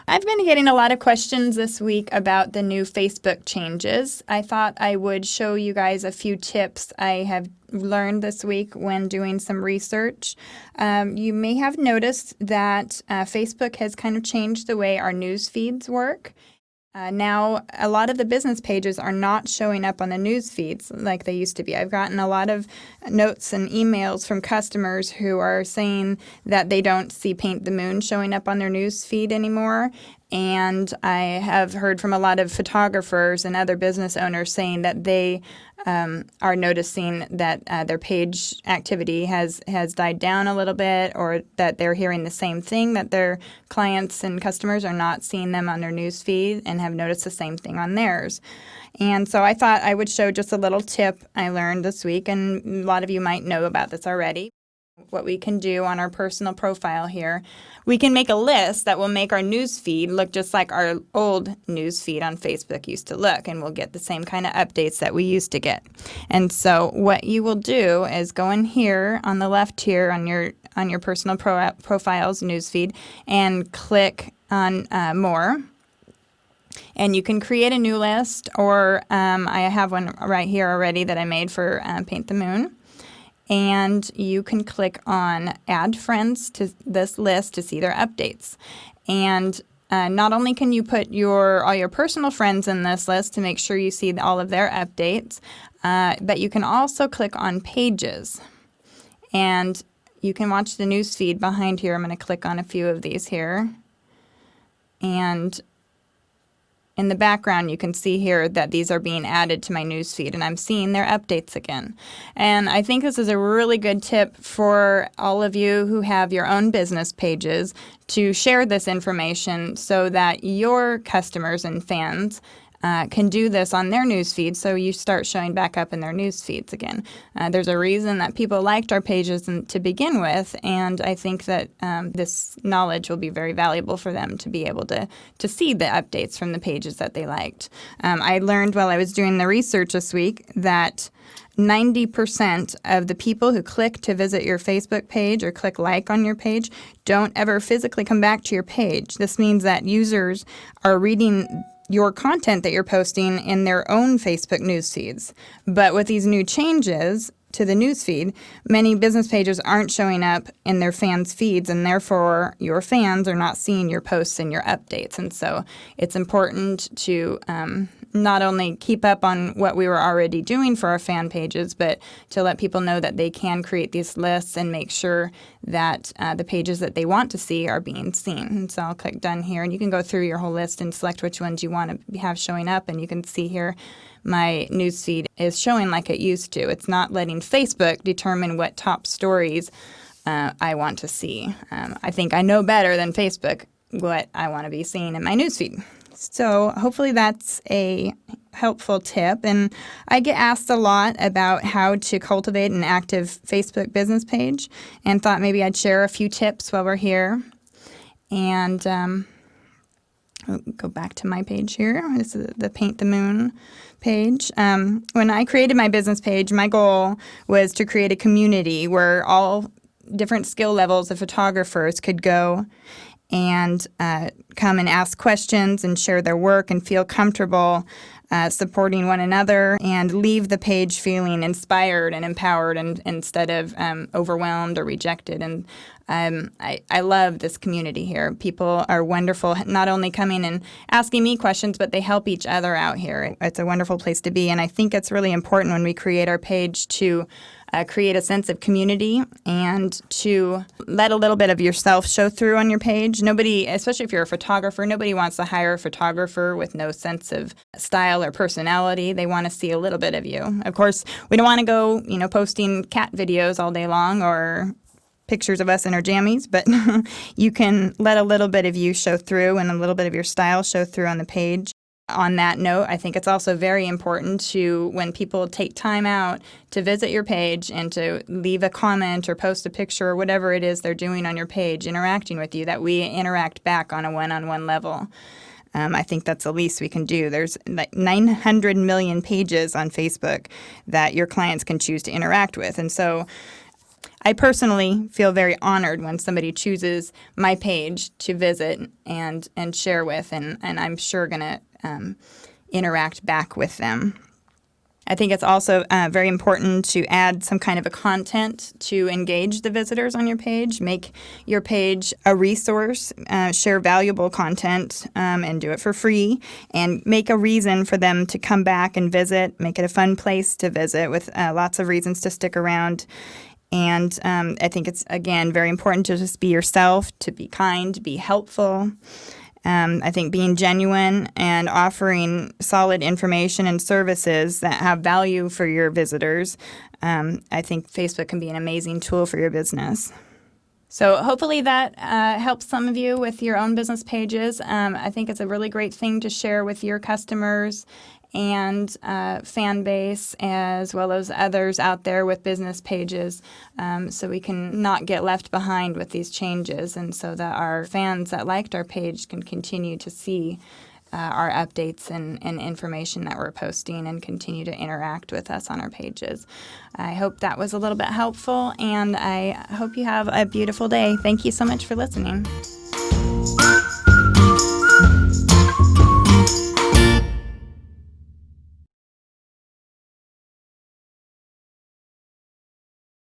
I've been getting a lot of questions this week about the new Facebook changes. I thought I would show you guys a few tips I have learned this week when doing some research. You may have noticed that Facebook has kind of changed the way our news feeds work. Now, a lot of the business pages are not showing up on the news feeds like they used to be. I've gotten a lot of notes and emails from customers who are saying that they don't see Paint the Moon showing up on their news feed anymore. And I have heard from a lot of photographers and other business owners saying that they are noticing that their page activity has died down a little bit, or that they're hearing the same thing, that their clients and customers are not seeing them on their news feed and have noticed the same thing on theirs. And so I thought I would show just a little tip I learned this week, and a lot of you might know about this already. What we can do on our personal profile here, we can make a list that will make our news feed look just like our old news feed on Facebook used to look, and we'll get the same kind of updates that we used to get. And so what you will do is go in here on the left here on your personal profiles news feed and click on more. And you can create a new list, or I have one right here already that I made for Paint the Moon. And you can click on Add Friends to this list to see their updates. And not only can you put all your personal friends in this list to make sure you see all of their updates, but you can also click on Pages. And you can watch the news feed behind here. I'm going to click on a few of these here. And in the background, you can see here that these are being added to my newsfeed, and I'm seeing their updates again. And I think this is a really good tip for all of you who have your own business pages to share this information so that your customers and fans can do this on their news feeds, so you start showing back up in their news feeds again. There's a reason that people liked our pages to begin with, and I think that this knowledge will be very valuable for them to be able to see the updates from the pages that they liked. I learned while I was doing the research this week that 90% of the people who click to visit your Facebook page or click like on your page don't ever physically come back to your page. This means that users are reading your content that you're posting in their own Facebook news feeds. But with these new changes to the news feed, many business pages aren't showing up in their fans' feeds, and therefore your fans are not seeing your posts and your updates. And so it's important to not only keep up on what we were already doing for our fan pages, but to let people know that they can create these lists and make sure that the pages that they want to see are being seen. And so I'll click Done here, and you can go through your whole list and select which ones you want to have showing up, and you can see here my newsfeed is showing like it used to. It's not letting Facebook determine what top stories I want to see. I think I know better than Facebook what I want to be seeing in my newsfeed. So hopefully that's a helpful tip. And I get asked a lot about how to cultivate an active Facebook business page, and thought maybe I'd share a few tips while we're here. And I'll go back to my page here. This is the Paint the Moon page. When I created my business page, my goal was to create a community where all different skill levels of photographers could go and come and ask questions and share their work and feel comfortable supporting one another, and leave the page feeling inspired and empowered, and instead of overwhelmed or rejected. And I love this community here. People are wonderful, not only coming and asking me questions, but they help each other out here. It's a wonderful place to be, and I think it's really important when we create our page to create a sense of community and to let a little bit of yourself show through on your page. Nobody, especially if you're a photographer, nobody wants to hire a photographer with no sense of style or personality. They want to see a little bit of you. Of course, we don't want to go, posting cat videos all day long or pictures of us in our jammies, but you can let a little bit of you show through and a little bit of your style show through on the page. On that note, I think it's also very important to, when people take time out to visit your page and to leave a comment or post a picture or whatever it is they're doing on your page, interacting with you, that we interact back on a one-on-one level. I think that's the least we can do. There's like 900 million pages on Facebook that your clients can choose to interact with. And so I personally feel very honored when somebody chooses my page to visit and share with, and I'm sure going to interact back with them. I think it's also very important to add some kind of a content to engage the visitors on your page. Make your page a resource, share valuable content, and do it for free, and make a reason for them to come back and visit. Make it a fun place to visit with lots of reasons to stick around. And I think it's, again, very important to just be yourself, to be kind, be helpful. I think being genuine and offering solid information and services that have value for your visitors, I think Facebook can be an amazing tool for your business. So hopefully that helps some of you with your own business pages. I think it's a really great thing to share with your customers and fan base, as well as others out there with business pages, so we can not get left behind with these changes, and so that our fans that liked our page can continue to see our updates and information that we're posting and continue to interact with us on our pages. I hope that was a little bit helpful, and I hope you have a beautiful day. Thank you so much for listening.